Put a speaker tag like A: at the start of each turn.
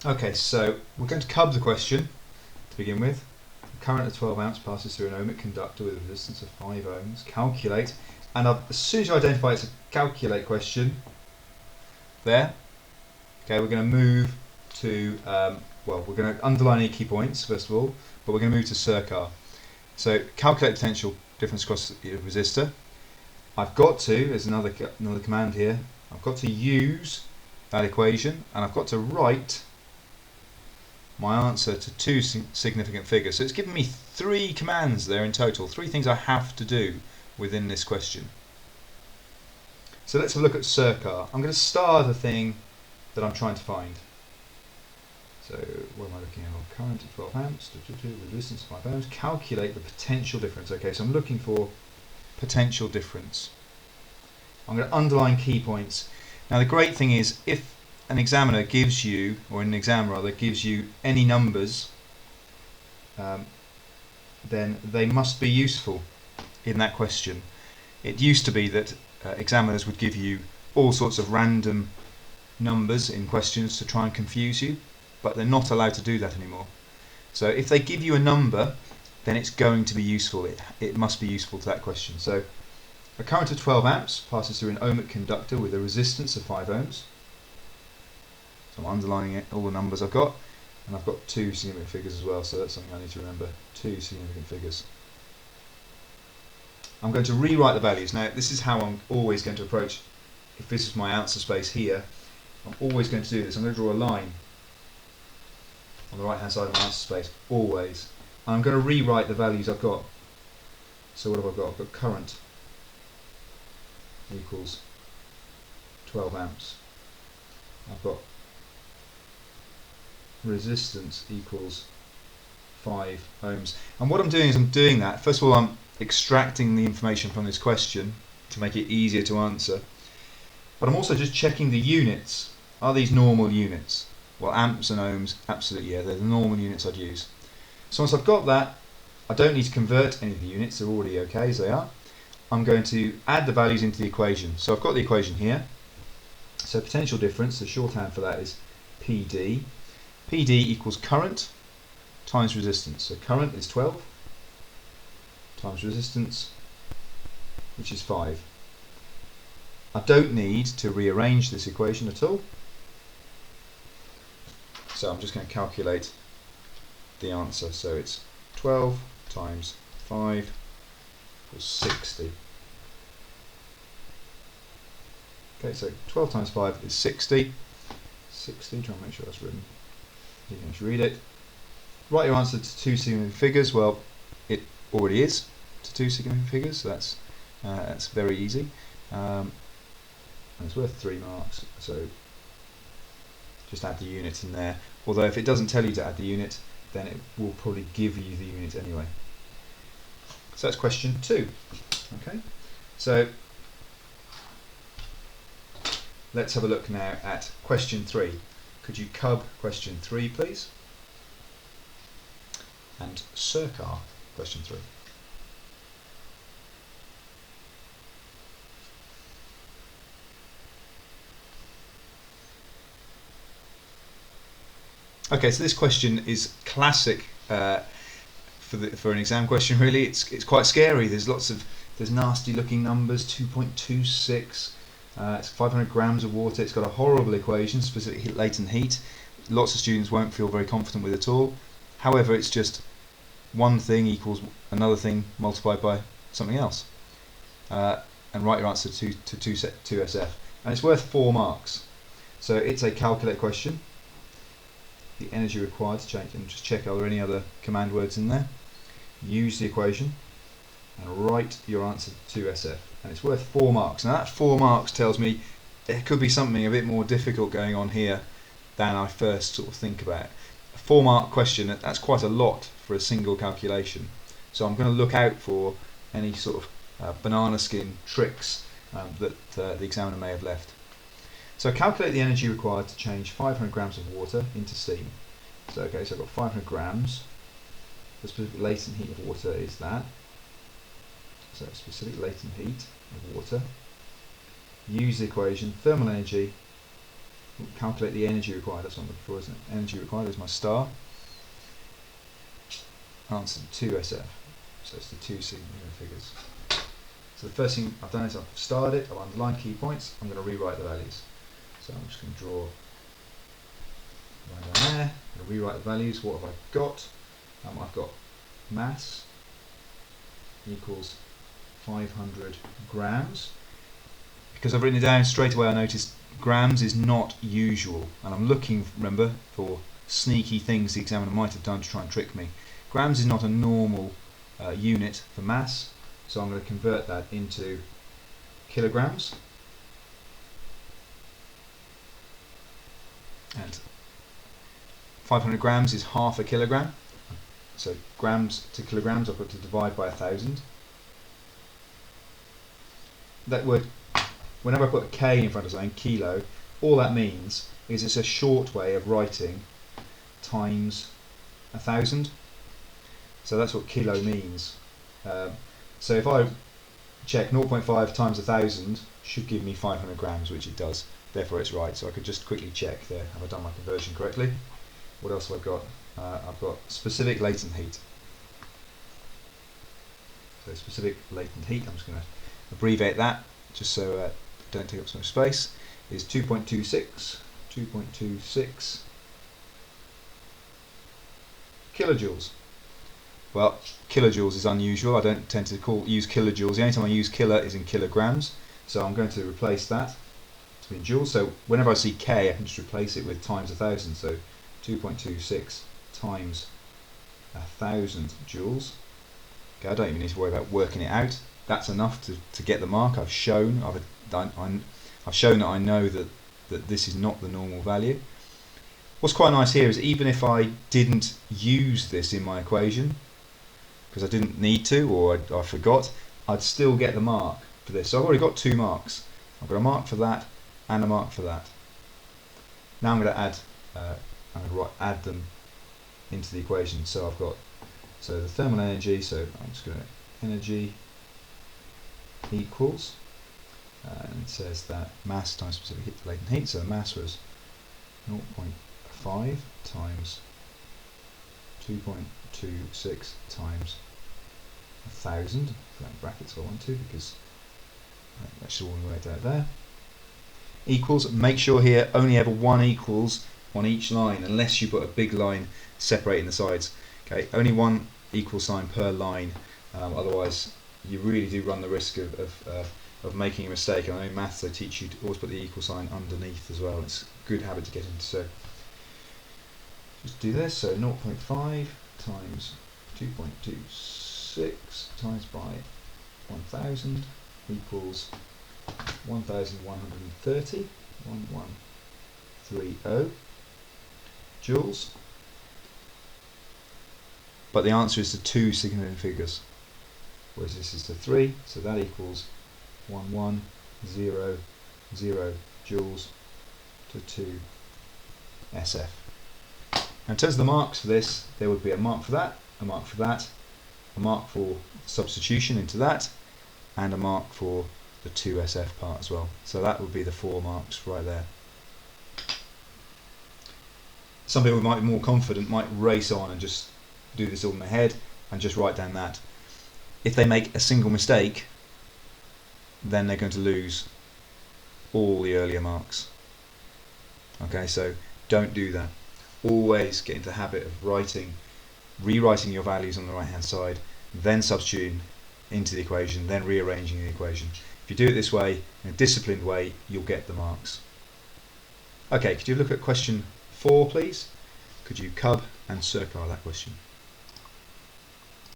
A: Okay, so we're going to cub the question to begin with. A current of 12 amps passes through an ohmic conductor with a resistance of 5 ohms. Calculate, and as soon as you identify it's a calculate question, there. Okay, we're going to move to, well, we're going to underline any key points first of all, but we're going to move to circar. So calculate potential difference across the resistor. I've got to, there's another command here, I've got to use that equation, and I've got to write my answer to two significant figures. So it's given me 3 commands there in total, 3 things I have to do within this question. So let's have a look at circar. I'm going to start the thing that I'm trying to find. So what am I looking at? Current of 12 amps, resistance of 5 ohms, calculate the potential difference. Okay, so I'm looking for potential difference. I'm going to underline key points. Now the great thing is, if an examiner gives you, or an exam rather, gives you any numbers, then they must be useful in that question. It used to be that examiners would give you all sorts of random numbers in questions to try and confuse you, but they're not allowed to do that anymore. So if they give you a number, then it's going to be useful. It must be useful to that question. So a current of 12 amps passes through an ohmic conductor with a resistance of 5 ohms. So I'm underlining it, all the numbers I've got, and I've got 2 significant figures as well, so that's something I need to remember. 2 significant figures. I'm going to rewrite the values. Now this is how I'm always going to approach. If this is my answer space here, I'm always going to do this. I'm going to draw a line on the right hand side of my answer space, always. And I'm going to rewrite the values I've got. So what have I got? I've got current equals 12 amps. I've got resistance equals 5 ohms. And what I'm doing is I'm doing that. First of all, I'm extracting the information from this question to make it easier to answer. But I'm also just checking the units. Are these normal units? Well, amps and ohms, absolutely, yeah, they're the normal units I'd use. So once I've got that, I don't need to convert any of the units, they're already okay as they are. I'm going to add the values into the equation. So I've got the equation here. So potential difference, the shorthand for that is PD. PD equals current times resistance. So current is 12 times resistance, which is 5. I don't need to rearrange this equation at all. So I'm just going to calculate the answer. So it's 12 times 5 equals 60. Okay, so 12 times 5 is 60. 60, try and make sure that's written. You can just read it. Write your answer to 2 significant figures. Well, it already is to 2 significant figures, so that's very easy. And it's worth 3 marks, so just add the unit in there. Although if it doesn't tell you to add the unit, then it will probably give you the unit anyway. So that's question 2. Okay, so let's have a look now at question 3. Could you cub question 3, please? And circar question 3. Okay, so this question is classic for an exam question. Really, it's quite scary. There's nasty looking numbers. 2.26. It's 500 grams of water. It's got a horrible equation, specific latent heat. Lots of students won't feel very confident with it at all. However, it's just one thing equals another thing multiplied by something else. And write your answer to 2SF. And it's worth 4 marks. So it's a calculate question. The energy required to change, and just check are there any other command words in there. Use the equation and write your answer to 2SF. And it's worth 4 marks. Now that 4 marks tells me there could be something a bit more difficult going on here than I first sort of think about. A 4 mark question, that's quite a lot for a single calculation. So I'm going to look out for any sort of banana skin tricks that the examiner may have left. So calculate the energy required to change 500 grams of water into steam. So okay, so I've got 500 grams. The specific latent heat of water is that. So specific latent heat of water. Use the equation, thermal energy calculate the energy required. That's what I'm looking for, isn't it? Energy required is my star. Answer 2SF. So it's the two sigma figures. So the first thing I've done is I've starred it, I've underlined key points, I'm going to rewrite the values. So I'm just going to draw a line down there, I'm going to rewrite the values. What have I got? I've got mass equals 500 grams. Because I've written it down straight away, I noticed grams is not usual, and I'm looking, remember, for sneaky things the examiner might have done to try and trick me. Grams is not a normal unit for mass, so I'm going to convert that into kilograms. And 500 grams is half a kilogram. So grams to kilograms, I've got to divide by 1,000. That word, whenever I put a K in front of something, kilo, all that means is it's a short way of writing times 1,000. So that's what kilo means. So if I check 0.5 times 1,000 should give me 500 grams, which it does. Therefore it's right. So I could just quickly check there. Have I done my conversion correctly? What else have I got? I've got specific latent heat. So specific latent heat, I'm just going to abbreviate that just so I don't take up so much space, is 2.26 kilojoules. Well, kilojoules is unusual. I don't tend to use kilojoules. The only time I use kilo is in kilograms, so I'm going to replace that to be in joules. So whenever I see K, I can just replace it with times 1,000. So 2.26 times 1,000 joules. Okay, I don't even need to worry about working it out. That's enough to get the mark. I've shown that I know that this is not the normal value. What's quite nice here is even if I didn't use this in my equation, because I didn't need to or I forgot, I'd still get the mark for this. So I've already got 2 marks. I've got a mark for that and a mark for that. Now I'm going to add them into the equation. So I've got the thermal energy. So I'm just going to energy equals, and it says that mass times specific heat to latent heat. So the mass was 0.5 times 2.26 times 1,000. Put that in brackets if I want to, because that should all be worked out there. Equals. Make sure here only have 1 equals on each line, unless you put a big line separating the sides. Okay, only 1 equal sign per line. Otherwise, you really do run the risk of making a mistake. And I know in maths they teach you to always put the equal sign underneath as well. It's a good habit to get into. So just do this. So 0.5 times 2.26 times by 1,000 equals 1,130. 1130 joules. But the answer is the 2 significant figures, whereas this is the 3, so that equals 1100 joules to 2 SF. Now in terms of the marks for this, there would be a mark for that, a mark for that, a mark for substitution into that, and a mark for the 2 SF part as well. So that would be the 4 marks right there. Some people might be more confident, might race on and just do this all in their head and just write down that. If they make a single mistake, then they're going to lose all the earlier marks. Okay, so don't do that. Always get into the habit of rewriting your values on the right hand side, then substituting into the equation, then rearranging the equation. If you do it this way, in a disciplined way, you'll get the marks. Okay, could you look at question 4 please? Could you cub and circle that question?